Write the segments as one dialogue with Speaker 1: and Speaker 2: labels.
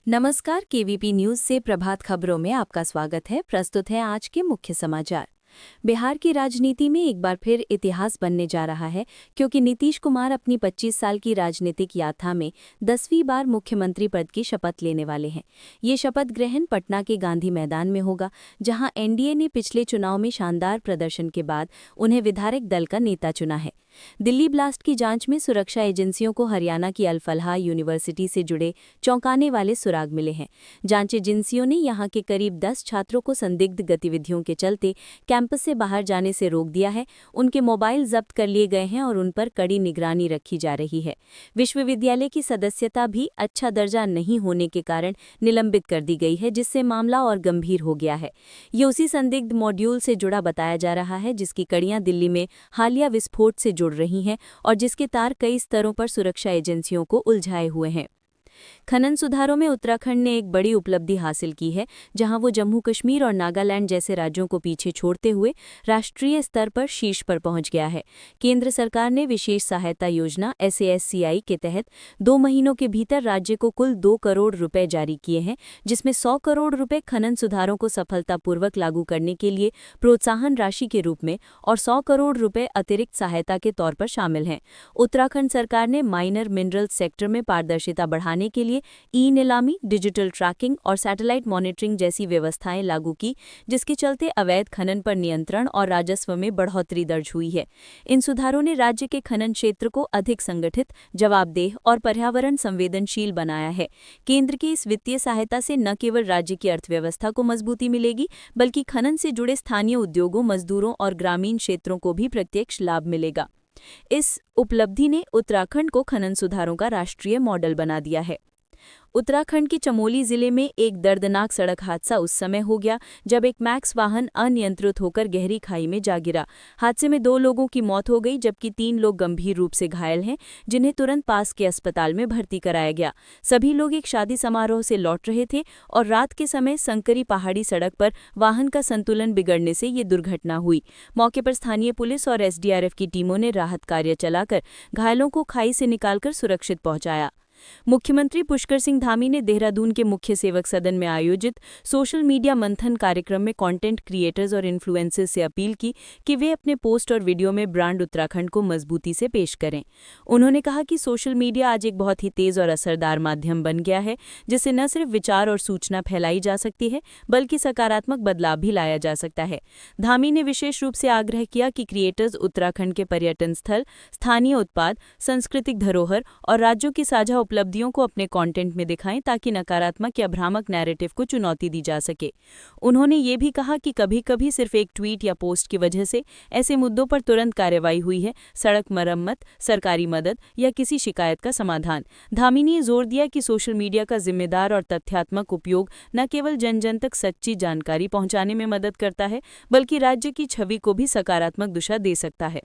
Speaker 1: नमस्कार, KVP news से प्रभात खबरों में आपका स्वागत है। प्रस्तुत है आज के मुख्य समाचार। बिहार की राजनीति में एक बार फिर इतिहास बनने जा रहा है, क्योंकि नीतीश कुमार अपनी 25 साल की राजनीतिक यात्रा में 10वीं बार मुख्यमंत्री पद की शपथ लेने वाले हैं। ये शपथ ग्रहण पटना के गांधी मैदान में होगा, जहां एनडीए ने पिछले चुनाव में शानदार प्रदर्शन के बाद उन्हें विधायक दल का नेता चुना है। दिल्ली ब्लास्ट की जांच में सुरक्षा एजेंसियों को हरियाणा की अल फलाह यूनिवर्सिटी से जुड़े चौंकाने वाले सुराग मिले हैं। जांच एजेंसियों ने यहां के करीब 10 छात्रों को संदिग्ध गतिविधियों के चलते कैंपस से बाहर जाने से रोक दिया है। उनके मोबाइल जब्त कर लिए गए हैं और उन पर कड़ी निगरानी रखी जा रही है। विश्वविद्यालय की सदस्यता भी अच्छा दर्जा नहीं होने के कारण निलंबित कर दी गई है, जिससे मामला और गंभीर हो गया है। ये उसी संदिग्ध मॉड्यूल से जुड़ा बताया जा रहा है, जिसकी कड़ियां दिल्ली में हालिया विस्फोट से जुड़ रही हैं और जिसके तार कई स्तरों पर सुरक्षा एजेंसियों को उलझाए हुए हैं। खनन सुधारों में उत्तराखंड ने एक बड़ी उपलब्धि हासिल की है, जहां वो जम्मू कश्मीर और नागालैंड जैसे राज्यों को पीछे छोड़ते हुए राष्ट्रीय स्तर पर शीर्ष पर पहुंच गया है। केंद्र सरकार ने विशेष सहायता योजना SASCI के तहत 2 महीनों के भीतर राज्य को कुल 2 करोड़ रुपए जारी किए हैं, जिसमें 100 करोड़ रुपए खनन सुधारों को सफलतापूर्वक लागू करने के लिए प्रोत्साहन राशि के रूप में और 100 करोड़ रुपए अतिरिक्त सहायता के तौर पर शामिल हैं। उत्तराखंड सरकार ने माइनर मिनरल सेक्टर में पारदर्शिता बढ़ाने के लिए नीलामी, डिजिटल ट्रैकिंग और सैटेलाइट मॉनिटरिंग जैसी व्यवस्थाएं लागू की, जिसके चलते अवैध खनन पर नियंत्रण और राजस्व में बढ़ोतरी दर्ज हुई है। इन सुधारों ने राज्य के खनन क्षेत्र को अधिक संगठित, जवाबदेह और पर्यावरण संवेदनशील बनाया है। केंद्र की इस वित्तीय सहायता से न केवल राज्य की अर्थव्यवस्था को मजबूती मिलेगी, बल्कि खनन से जुड़े स्थानीय उद्योगों, मजदूरों और ग्रामीण क्षेत्रों को भी प्रत्यक्ष लाभ मिलेगा। इस उपलब्धि ने उत्तराखंड को खनन सुधारों का राष्ट्रीय मॉडल बना दिया है। उत्तराखंड के चमोली जिले में एक दर्दनाक सड़क हादसा उस समय हो गया जब एक मैक्स वाहन अनियंत्रित होकर गहरी खाई में जा गिरा। हादसे में 2 लोगों की मौत हो गई, जबकि 3 लोग गंभीर रूप से घायल हैं, जिन्हें तुरंत पास के अस्पताल में भर्ती कराया गया। सभी लोग एक शादी समारोह से लौट रहे थे और रात के समय संकरी पहाड़ी सड़क पर वाहन का संतुलन बिगड़ने से ये दुर्घटना हुई। मौके पर स्थानीय पुलिस और SDRF की टीमों ने राहत कार्य चलाकर घायलों को खाई से निकालकर सुरक्षित पहुंचाया। मुख्यमंत्री पुष्कर सिंह धामी ने देहरादून के मुख्य सेवक सदन में आयोजित सोशल मीडिया मंथन कार्यक्रम में कंटेंट क्रिएटर्स और इन्फ्लुएंसर्स से अपील की कि वे अपने पोस्ट और वीडियो में ब्रांड उत्तराखंड को मजबूती से पेश करें। उन्होंने कहा कि सोशल मीडिया आज एक बहुत ही तेज और असरदार माध्यम बन गया है, जिससे न सिर्फ विचार और सूचना फैलाई जा सकती है, बल्कि सकारात्मक बदलाव भी लाया जा सकता है। धामी ने विशेष रूप से आग्रह किया कि क्रिएटर्स उत्तराखंड के पर्यटन स्थल, स्थानीय उत्पाद, सांस्कृतिक धरोहर और राज्यों की साझा उपलब्धियों को अपने कंटेंट में दिखाएं, ताकि नकारात्मक या भ्रामक नैरेटिव को चुनौती दी जा सके। उन्होंने ये भी कहा कि कभी-कभी सिर्फ एक ट्वीट या पोस्ट की वजह से ऐसे मुद्दों पर तुरंत कार्रवाई हुई है, सड़क मरम्मत, सरकारी मदद या किसी शिकायत का समाधान। धामी ने जोर दिया कि सोशल मीडिया का जिम्मेदार और तथ्यात्मक उपयोग न केवल जन-जन तक सच्ची जानकारी पहुंचाने में मदद करता है, बल्कि राज्य की छवि को भी सकारात्मक दिशा दे सकता है।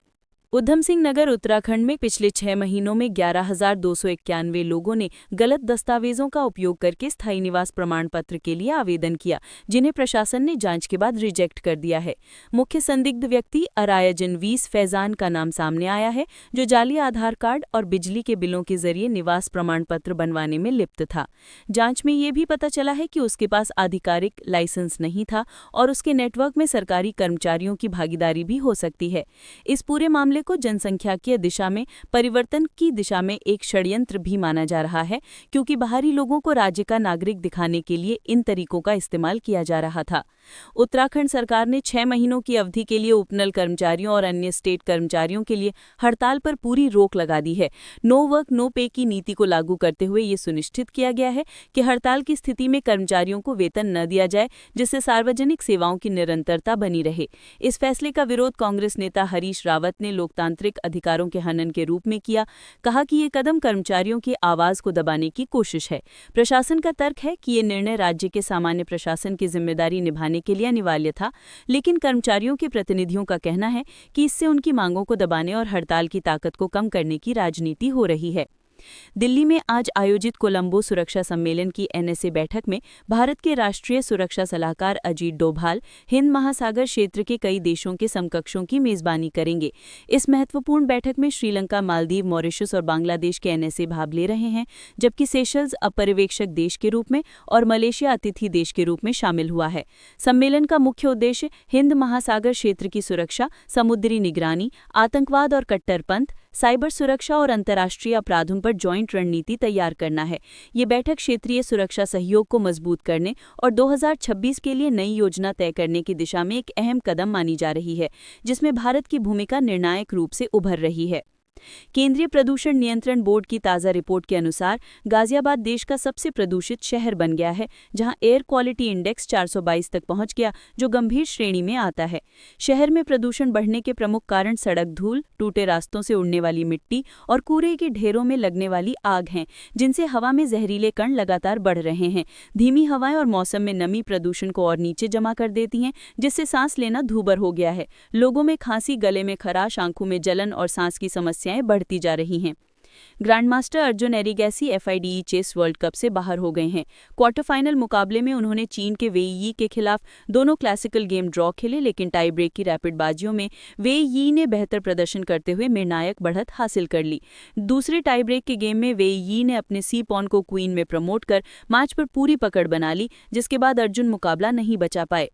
Speaker 1: उधम सिंह नगर उत्तराखंड में पिछले 6 महीनों में 11,291 लोगों ने गलत दस्तावेजों का उपयोग करके स्थायी निवास प्रमाण पत्र के लिए आवेदन किया, जिन्हें प्रशासन ने जांच के बाद रिजेक्ट कर दिया है। मुख्य संदिग्ध व्यक्ति अरायजनवीस फैजान का नाम सामने आया है, जो जाली आधार कार्ड और बिजली के बिलों के जरिए निवास प्रमाण पत्र बनवाने में लिप्त था। जांच में ये भी पता चला है कि उसके पास आधिकारिक लाइसेंस नहीं था और उसके नेटवर्क में सरकारी कर्मचारियों की भागीदारी भी हो सकती है। इस पूरे मामले को जनसंख्याकीय दिशा में परिवर्तन की दिशा में एक षड्यंत्र भी माना जा रहा है, क्योंकि बाहरी लोगों को राज्य का नागरिक दिखाने के लिए इन तरीकों का इस्तेमाल किया जा रहा था। उत्तराखंड सरकार ने 6 महीनों की अवधि के लिए उपनल कर्मचारियों और अन्य स्टेट कर्मचारियों के लिए हड़ताल पर पूरी रोक लगा दी है। नो वर्क नो पे की नीति को लागू करते हुए ये सुनिश्चित किया गया है कि हड़ताल की स्थिति में कर्मचारियों को वेतन न दिया जाए, जिससे सार्वजनिक सेवाओं की निरंतरता बनी रहे। इस फैसले का विरोध कांग्रेस नेता हरीश रावत ने लोकतांत्रिक अधिकारों के हनन के रूप में किया। कहा कि ये कदम कर्मचारियों की आवाज को दबाने की कोशिश है। प्रशासन का तर्क है कि ये निर्णय राज्य के सामान्य प्रशासन की जिम्मेदारी निभाने के लिए अनिवार्य था, लेकिन कर्मचारियों के प्रतिनिधियों का कहना है कि इससे उनकी मांगों को दबाने और हड़ताल की ताकत को कम करने की राजनीति हो रही है। दिल्ली में आज आयोजित कोलंबो सुरक्षा सम्मेलन की एनएसए बैठक में भारत के राष्ट्रीय सुरक्षा सलाहकार अजीत डोभाल हिंद महासागर क्षेत्र के कई देशों के समकक्षों की मेजबानी करेंगे। इस महत्वपूर्ण बैठक में श्रीलंका, मालदीव, मॉरिशस और बांग्लादेश के एनएसए भाग ले रहे हैं, जबकि सेशल्स पर्यवेक्षक देश के रूप में और मलेशिया अतिथि देश के रूप में शामिल हुआ है। सम्मेलन का मुख्य उद्देश्य हिंद महासागर क्षेत्र की सुरक्षा, समुद्री निगरानी, आतंकवाद और कट्टरपंथ, साइबर सुरक्षा और अंतर्राष्ट्रीय अपराधों पर जॉइंट रणनीति तैयार करना है। ये बैठक क्षेत्रीय सुरक्षा सहयोग को मजबूत करने और 2026 के लिए नई योजना तय करने की दिशा में एक अहम कदम मानी जा रही है, जिसमें भारत की भूमिका निर्णायक रूप से उभर रही है। केंद्रीय प्रदूषण नियंत्रण बोर्ड की ताज़ा रिपोर्ट के अनुसार गाजियाबाद देश का सबसे प्रदूषित शहर बन गया है, जहां एयर क्वालिटी इंडेक्स 422 तक पहुंच गया, जो गंभीर श्रेणी में आता है। शहर में प्रदूषण बढ़ने के प्रमुख कारण सड़क धूल, टूटे रास्तों से उड़ने वाली मिट्टी और कूड़े के ढेरों में लगने वाली आग हैं, जिनसे हवा में जहरीले कण लगातार बढ़ रहे हैं। धीमी हवाएं और मौसम में नमी प्रदूषण को और नीचे जमा कर देती हैं, जिससे सांस लेना दूभर हो गया है। लोगों में खांसी, गले में खराश, आंखों में जलन और सांस की समस्याएं बढ़ती जा रही हैं। Grandmaster Arjun Erigaisi FIDE chess world cup से बाहर हो गए हैं। क्वार्टर फाइनल मुकाबले में उन्होंने चीन के वेई यी के खिलाफ दोनों क्लासिकल गेम ड्रॉ खेले, लेकिन टाई ब्रेक की रैपिड बाजियों में वेई यी ने बेहतर प्रदर्शन करते हुए निर्णायक बढ़त हासिल कर ली। दूसरे टाई ब्रेक के गेम में वेई यी ने अपने सी पॉन को क्वीन में प्रमोट कर मैच पर पूरी पकड़ बना ली, जिसके बाद अर्जुन मुकाबला नहीं बचा पाए।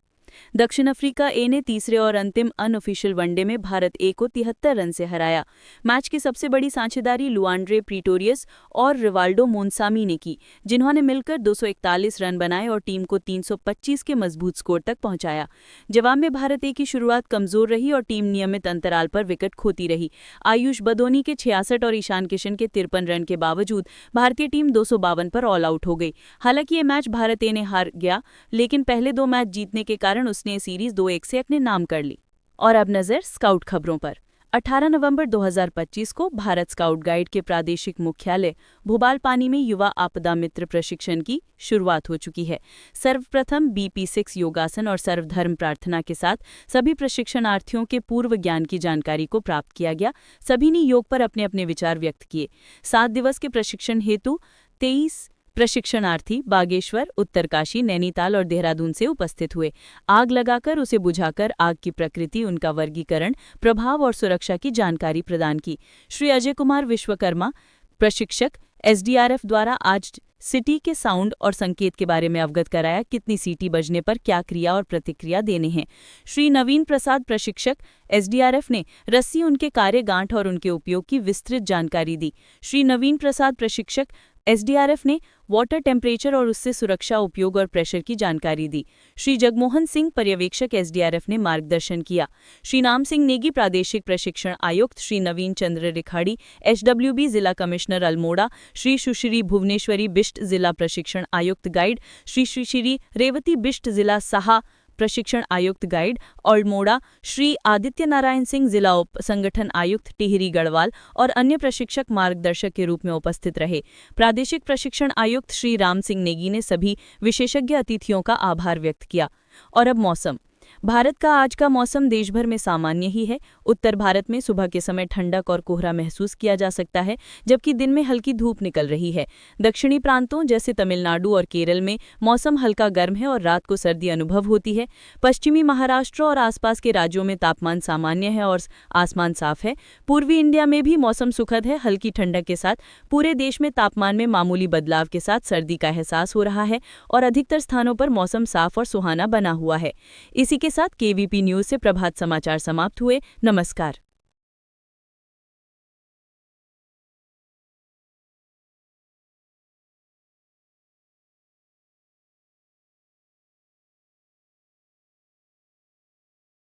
Speaker 1: दक्षिण अफ्रीका ए ने तीसरे और अंतिम अनऑफिशियल वनडे में भारत ए को 73 रन से हराया। मैच की सबसे बड़ी साझेदारी लुआंड्रे प्रीटोरियस और रिवाल्डो मोन्सामी ने की, जिन्होंने मिलकर 241 रन बनाए और टीम को 325 के मजबूत स्कोर तक पहुंचाया। जवाब में भारत ए की शुरुआत कमजोर रही और टीम नियमित अंतराल पर विकेट खोती रही। आयुष बदोनी के 66 और ईशान किशन के 53 रन के बावजूद भारतीय टीम 252 पर ऑल आउट हो गई। हालांकि ये मैच भारत ए ने हार गया, लेकिन पहले 2 मैच जीतने के कारण उसने सीरीज 2-1 से अपने नाम कर ली। और अब नजर स्काउट खबरों पर। 18 नवंबर 2025 को भारत स्काउट गाइड के प्रादेशिक मुख्यालय भोपाल पानी में युवा आपदा मित्र प्रशिक्षण की शुरुआत हो चुकी है। सर्वप्रथम BP6 योगासन और सर्वधर्म प्रार्थना के साथ सभी प्रशिक्षणार्थियों के पूर्व ज्ञान की जानकारी को प्राप्त किया गया। सभी ने योग पर अपने अपने विचार व्यक्त किए। 7 दिवस के प्रशिक्षण हेतु 23 प्रशिक्षणार्थी बागेश्वर, उत्तरकाशी, नैनीताल और देहरादून से उपस्थित हुए। आग लगाकर उसे बुझाकर आग की प्रकृति, उनका वर्गीकरण, प्रभाव और सुरक्षा की जानकारी प्रदान की। श्री अजय कुमार विश्वकर्मा, प्रशिक्षक SDRF द्वारा आज सिटी के साउंड और संकेत के बारे में अवगत कराया, कितनी सीटी बजने पर क्या क्रिया और प्रतिक्रिया देने हैं। श्री नवीन प्रसाद, प्रशिक्षक SDRF ने रस्सी, उनके कार्य, गांठ और उनके उपयोग की विस्तृत जानकारी दी। श्री नवीन प्रसाद, प्रशिक्षक SDRF ने वाटर टेम्परेचर और उससे सुरक्षा, उपयोग और प्रेशर की जानकारी दी। श्री जगमोहन सिंह, पर्यवेक्षक SDRF ने मार्गदर्शन किया। श्री नाम सिंह नेगी, प्रादेशिक प्रशिक्षण आयुक्त, श्री नवीन चंद्र रिखाड़ी, HWB जिला कमिश्नर अल्मोड़ा, श्री सुश्री भुवनेश्वरी बिष्ट, जिला प्रशिक्षण आयुक्त गाइड, श्री सुश्री रेवती बिष्ट, जिला सहा प्रशिक्षण आयुक्त गाइड अल्मोड़ा, श्री आदित्य नारायण सिंह, जिला उप संगठन आयुक्त टिहरी गढ़वाल और अन्य प्रशिक्षक मार्गदर्शक के रूप में उपस्थित रहे। प्रादेशिक प्रशिक्षण आयुक्त श्री राम सिंह नेगी ने सभी विशेषज्ञ अतिथियों का आभार व्यक्त किया। और अब मौसम। भारत का आज का मौसम देश भर में सामान्य ही है। उत्तर भारत में सुबह के समय ठंडक और कोहरा महसूस किया जा सकता है, जबकि दिन में हल्की धूप निकल रही है। दक्षिणी प्रांतों जैसे तमिलनाडु और केरल में मौसम हल्का गर्म है और रात को सर्दी अनुभव होती है। पश्चिमी महाराष्ट्र और आसपास के राज्यों में तापमान सामान्य है और आसमान साफ है। पूर्वी इंडिया में भी मौसम सुखद है, हल्की ठंडक के साथ। पूरे देश में तापमान में मामूली बदलाव के साथ सर्दी का एहसास हो रहा है और अधिकतर स्थानों पर मौसम साफ और सुहाना बना हुआ है। इसी के साथ KVP न्यूज से प्रभात समाचार समाप्त हुए। नमस्कार।